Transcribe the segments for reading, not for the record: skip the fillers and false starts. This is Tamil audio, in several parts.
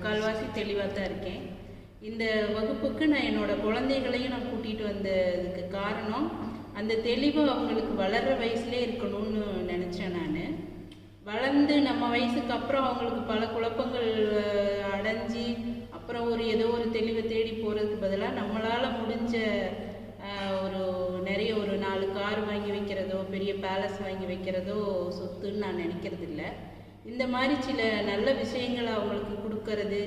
முக்கால்வாசி தெளிவாக தான் இருக்கேன். இந்த வகுப்புக்கு நான் என்னோடய குழந்தைகளையும் நான் கூட்டிகிட்டு வந்ததுக்கு காரணம் அந்த தெளிவு அவங்களுக்கு வளர்கிற வயசுலே இருக்கணும்னு நினச்சேன். நான் வளர்ந்து நம்ம வயசுக்கு அப்புறம் அவங்களுக்கு பல குழப்பங்கள் அடைஞ்சி அப்புறம் ஏதோ ஒரு தெளிவை தேடி போகிறதுக்கு பதிலாக நம்மளால் முடிஞ்ச நிறைய ஒரு 4 கார் வாங்கி வைக்கிறதோ பெரிய பேலஸ் வாங்கி வைக்கிறதோ சொத்துன்னு நான் நினைக்கிறது இல்லை. இந்த மாதிரி சில நல்ல விஷயங்களை அவங்களுக்கு கொடுக்கறது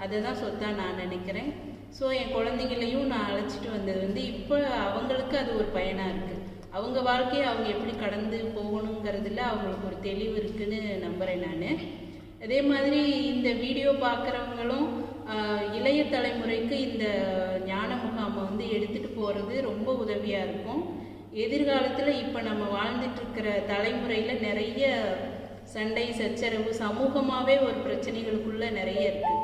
அதை தான் சொத்தாக நான் நினைக்கிறேன். ஸோ என் குழந்தைங்களையும் நான் அழைச்சிட்டு வந்தது இப்போ அவங்களுக்கு அது ஒரு பயனாக இருக்குது. அவங்க வாழ்க்கையை அவங்க எப்படி கடந்து போகணுங்கிறதுல அவங்களுக்கு ஒரு தெளிவு இருக்குதுன்னு நம்புகிறேன் நான். அதே மாதிரி இந்த வீடியோ பார்க்குறவங்களும் இளைய தலைமுறைக்கு இந்த ஞான முகாமை எடுத்துகிட்டு போகிறது ரொம்ப உதவியாக இருக்கும். எதிர்காலத்தில் இப்போ நம்ம வாழ்ந்துட்டுருக்கிற தலைமுறையில் நிறைய சண்டை சச்சரவு சமூகமாகவே ஒரு பிரச்சனைகளுக்குள்ளே நிறைய இருக்குது.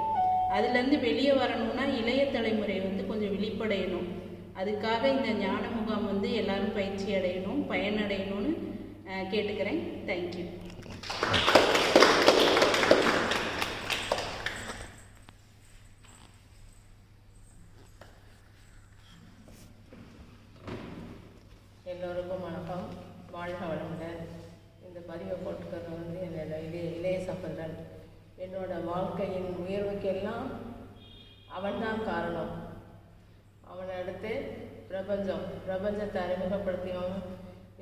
அதுலேருந்து வெளியே வரணும்னா இளைய தலைமுறை கொஞ்சம் விழிப்படையணும். அதுக்காக இந்த ஞான முகாம் எல்லாரும் பயிற்சி அடையணும், பயனடையணும்னு கேட்டுக்கிறேன். தேங்க்யூ. எல்லோருக்கும் வணக்கம். வாழ்க வளமுடன். இந்த பதிவை போட்டுக்கிறது என்னோட இளைய சகோதரன். என்னோட வாழ்க்கையின் உயர்வுக்கெல்லாம் அவன்தான் காரணம். அவனை அடுத்து பிரபஞ்சத்தை அறிமுகப்படுத்தியவன்.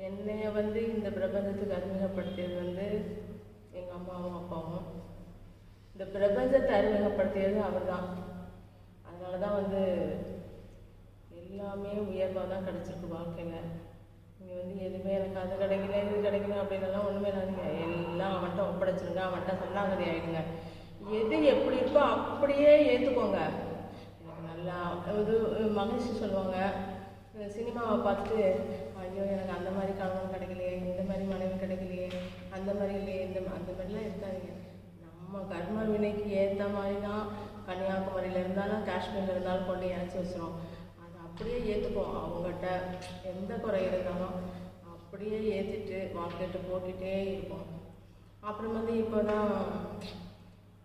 என்னைய இந்த பிரபஞ்சத்துக்கு அறிமுகப்படுத்தியது எங்கள் அம்மாவும் அப்பாவும். இந்த பிரபஞ்சத்தை அறிமுகப்படுத்தியது அவர் தான். அதனால தான் எல்லாமே உயர்வாக தான் கிடச்சிருக்கு வாழ்க்கையில். இங்கே எதுவுமே எனக்கு அது கிடைக்கல இது கிடைக்கல அப்படின்னலாம் ஒன்றுமே இல்லாதீங்க. எல்லாம் அவன்கிட்ட ஒப்படைச்சிருங்க, அவன்கிட்ட சொல்லாங்கதி ஆகிடுங்க. எது எப்படி இருக்கோ அப்படியே ஏற்றுக்கோங்க. எனக்கு நல்லா இது மகிழ்ச்சி சொல்லுவாங்க. சினிமாவை பார்த்துட்டு ஐயோ எனக்கு அந்த மாதிரி கணவன் கிடைக்கலையே, இந்த மாதிரி மனைவி கிடைக்கலையே, அந்த மாதிரி இல்லையே, அந்த மாதிரிலாம் இருக்காதீங்க. நம்ம கர்ம வினைக்கு ஏற்ற மாதிரி தான் கன்னியாகுமரியில் இருந்தாலும் காஷ்மீரில் இருந்தாலும் கொண்டு இணைச்சி வச்சிரும். அப்படியே ஏற்றுப்போம். அவங்ககிட்ட எந்த குறை இருந்தாலும் அப்படியே ஏற்றிட்டு வாழ்க்கைட்டு போட்டுகிட்டே இருப்போம். அப்புறம் இப்போ தான்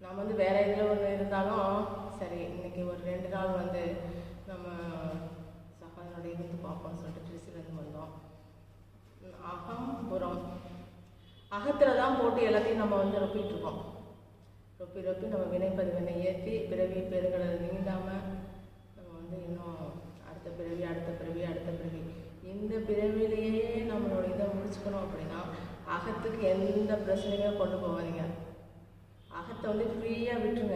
நான் வேறு இதில் ஒன்று இருந்தாலும் சரி இன்றைக்கி ஒரு 2 நாள் நம்ம சகோதரனுடைய பார்ப்போம்னு சொல்லிட்டு திருச்சியிலேருந்து வந்தோம். அகம் புறம் அகத்தில் தான் போட்டு எல்லாத்தையும் நம்ம ரொப்பிகிட்ருக்கோம். ரொப்பி நம்ம வினைப்பதிவினை ஏற்றி பிறவி பெருங்களை நீண்டாமல் நம்ம இன்னும் அடுத்த பிறவி இந்த பிறவிலேயே நம்மளோட இதை முடிச்சுக்கணும். அப்படின்னா அகத்துக்கு எந்த பிரச்சனையுமே கொண்டு போகாதீங்க. அகத்தை ஃப்ரீயாக விட்டுருங்க.